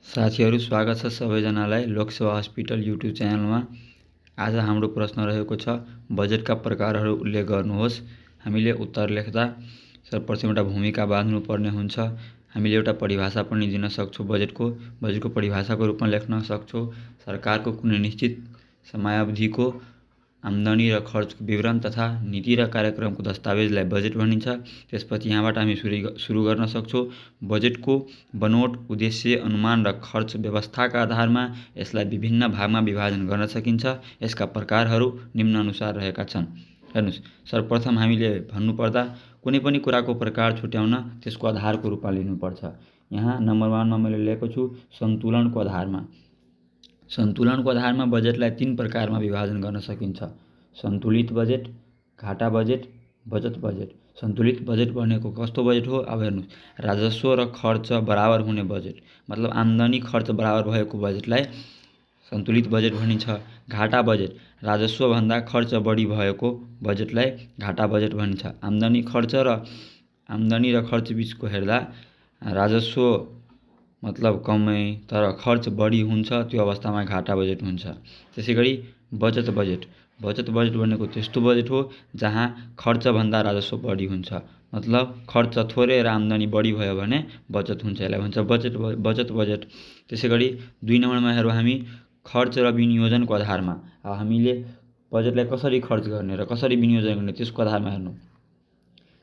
साथीहरू स्वागत छ सबैजनालाई लोकसेवा हस्पिटल युट्युब च्यानलमा। आज हाम्रो प्रश्न रहेको छ बजेटका प्रकारहरू उल्लेख गर्नुहोस्। हामीले उत्तर लेख्दा सर्वप्रथम एउटा भूमिका बाँध्नुपर्ने हुन्छ। हामीले एउटा परिभाषा पनि दिन सक्छौँ। बजेटको परिभाषाको रूपमा लेख्न सक्छौँ। सरकारको कुनै निश्चित समयावधिको आम्दानी र खर्चको विवरण तथा नीति र कार्यक्रमको दस्तावेजलाई बजेट भनिन्छ। त्यसपछि यहाँबाट हामी सुरु गर्न सक्छौँ। बजेटको बनोट, उद्देश्य, अनुमान र खर्च व्यवस्थाका आधारमा यसलाई विभिन्न भागमा विभाजन गर्न सकिन्छ। यसका प्रकारहरू निम्नानुसार रहेका छन्। हेर्नुहोस्, सर्वप्रथम हामीले भन्नुपर्दा कुनै पनि कुराको प्रकार छुट्याउन त्यसको आधारको रूपमा लिनुपर्छ। यहाँ नम्बर 1 मा मैले लेखेको छु सन्तुलनको आधारमा। सन्तुलनको आधारमा बजेटलाई 3 प्रकारमा विभाजन गर्न सकिन्छ। सन्तुलित बजेट, घाटा बजेट, बचत बजेट। सन्तुलित बजेट भनेको कस्तो बजेट हो? अब हेर्नुहोस्, राजस्व र खर्च बराबर हुने बजेट, मतलब आम्दानी खर्च बराबर भएको बजेटलाई सन्तुलित बजेट भनिन्छ। घाटा बजेट, राजस्वभन्दा खर्च बढी भएको बजेटलाई घाटा बजेट भनिन्छ। आम्दानी र खर्च बिचको हेर्दा राजस्व मतलब कमै तर खर्च बढी हुन्छ, त्यो अवस्थामा घाटा बजेट हुन्छ। त्यसैगरी बचत बजेट भनेको त्यस्तो बजेट हो जहाँ खर्चभन्दा राजस्व बढी हुन्छ, मतलब खर्च थोरै र आम्दानी बढी भयो भने बचत हुन्छ, यसलाई भन्छ बचत बजेट। त्यसैगरी 2 नम्बरमा हेरौँ हामी खर्च र विनियोजनको आधारमा। अब हामीले बजेटलाई कसरी खर्च गर्ने र कसरी विनियोजन गर्ने त्यसको आधारमा हेर्नु।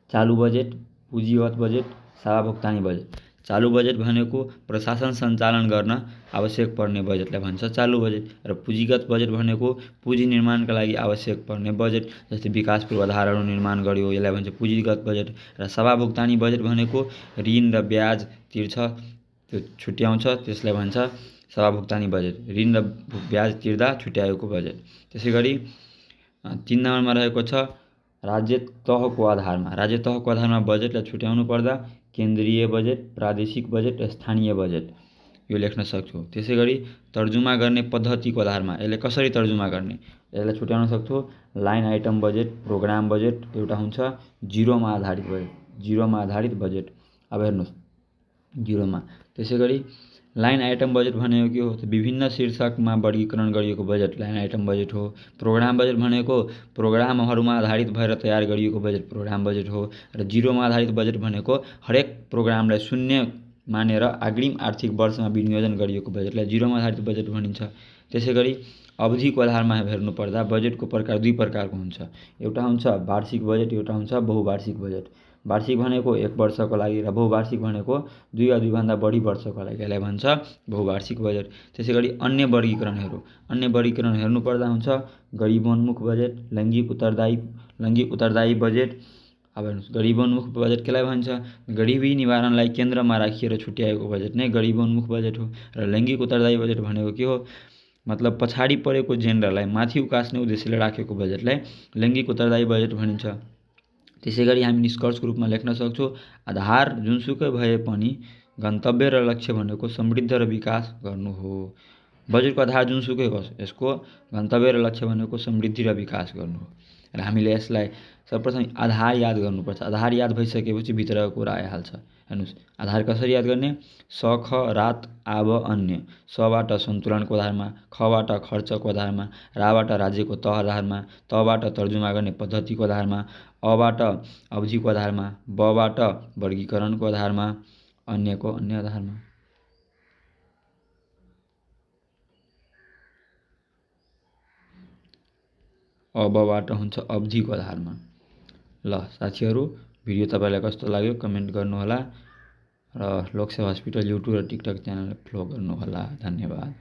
चालु बजेट, पुँजीगत बजेट, सेवा भुक्तानी बजेट। चालु बजेट भनेको प्रशासन सञ्चालन गर्न आवश्यक पर्ने बजेटलाई भन्छ चालु बजेट। र पुँजीगत बजेट भनेको पुँजी निर्माणका लागि आवश्यक पर्ने बजेट, जस्तै विकास पूर्वाधारहरू निर्माण गर्यो, यसलाई भन्छ पुँजीगत बजेट। र सेवा भुक्तानी बजेट भनेको ऋण र ब्याज तिर्छ, त्यो छुट्याउँछ, त्यसलाई भन्छ सेवा भुक्तानी बजेट। ऋण र ब्याज तिर्दा छुट्याएको बजेट। त्यसैगरी 3 नम्बरमा रहेको छ राज्य तहको आधारमा। राज्य तहको आधारमा बजेटलाई छुट्याउनु पर्दा केन्द्रीय बजेट, प्रादेशिक बजेट र स्थानीय बजेट यो लेख्न सक्छौँ। त्यसैगरी तर्जुमा गर्ने पद्धतिको आधारमा यसलाई कसरी तर्जुमा गर्ने यसलाई छुट्याउन सक्छौँ। Line item budget, programme budget, एउटा हुन्छ जिरोमा आधारित बजेट, जिरोमा आधारित बजेट। अब हेर्नुहोस् जिरोमा। त्यसैगरी लाइन आइटम बजेट भनेको के हो? विभिन्न शीर्षकमा वर्गीकरण गरिएको बजेट लाइन आइटम बजेट हो। प्रोग्राम बजेट भनेको प्रोग्रामहरूमा आधारित भएर तयार गरिएको बजेट प्रोग्राम बजेट हो। र जिरोमा आधारित बजेट भनेको हरेक प्रोग्रामलाई शून्य मानेर अग्रिम आर्थिक वर्षमा विनियोजन गरिएको बजेटलाई जिरोमा आधारित बजेट भनिन्छ। त्यसैगरी अवधिको आधारमा हेर्नुपर्दा बजेटको प्रकार 2 प्रकारको हुन्छ। एउटा हुन्छ वार्षिक बजेट, एउटा हुन्छ बहुवार्षिक बजेट। वार्षिक भनेको 1 वर्षको लागि र बहुवार्षिक भनेको 2 वा 2 भन्दा बढी वर्षको लागि, यसलाई भन्छ बहुवार्षिक बजेट। त्यसैगरी अन्य वर्गीकरण हेर्नुपर्दा हुन्छ गरिबोन्मुख बजेट, लैङ्गिक उत्तरदायी बजेट। अब हेर्नुहोस्, गरिबोन्मुख बजेट केलाई भन्छ? गरिबी निवारणलाई केन्द्रमा राखिएर छुट्याएको बजेट नै गरिबोन्मुख बजेट हो। र लैङ्गिक उत्तरदायी बजेट भनेको के हो? मतलब पछाडि परेको जेन्डरलाई माथि उकास्ने उद्देश्यले राखेको बजेटलाई लैङ्गिक उत्तरदायी बजेट भनिन्छ। त्यसैगरी हामी निष्कर्षको रूपमा लेख्न सक्छौँ आधार जुनसुकै भए पनि गन्तव्य र लक्ष्य भनेको समृद्ध र विकास गर्नु हो। बजेटको आधार जुनसुकै होस्, यसको गन्तव्य र लक्ष्य भनेको समृद्धि र विकास गर्नु हो। र हामीले यसलाई सर्वप्रथम आधार याद गर्नुपर्छ। आधार याद भइसकेपछि भित्रको कुरा आइहाल्छ। हेर्नुहोस्, आधार कसरी याद गर्ने? स, ख, रात, आब, अन्य। सबाट सन्तुलनको आधारमा, खबाट खर्चको आधारमा, राबाट राज्यको तह आधारमा, तबाट तर्जुमा गर्ने पद्धतिको आधारमा, अबाट अवधिको आधारमा, बबाट वर्गीकरणको आधारमा, अन्यको अन्य आधारमा। अबबाट हुन्छ अवधिको आधारमा। ल साथीहरू, भिडियो तपाईँलाई कस्तो लाग्यो कमेन्ट गर्नुहोला र लोकसेवा हस्पिटल युट्युब र टिकटक च्यानल फलो गर्नुहोला। धन्यवाद।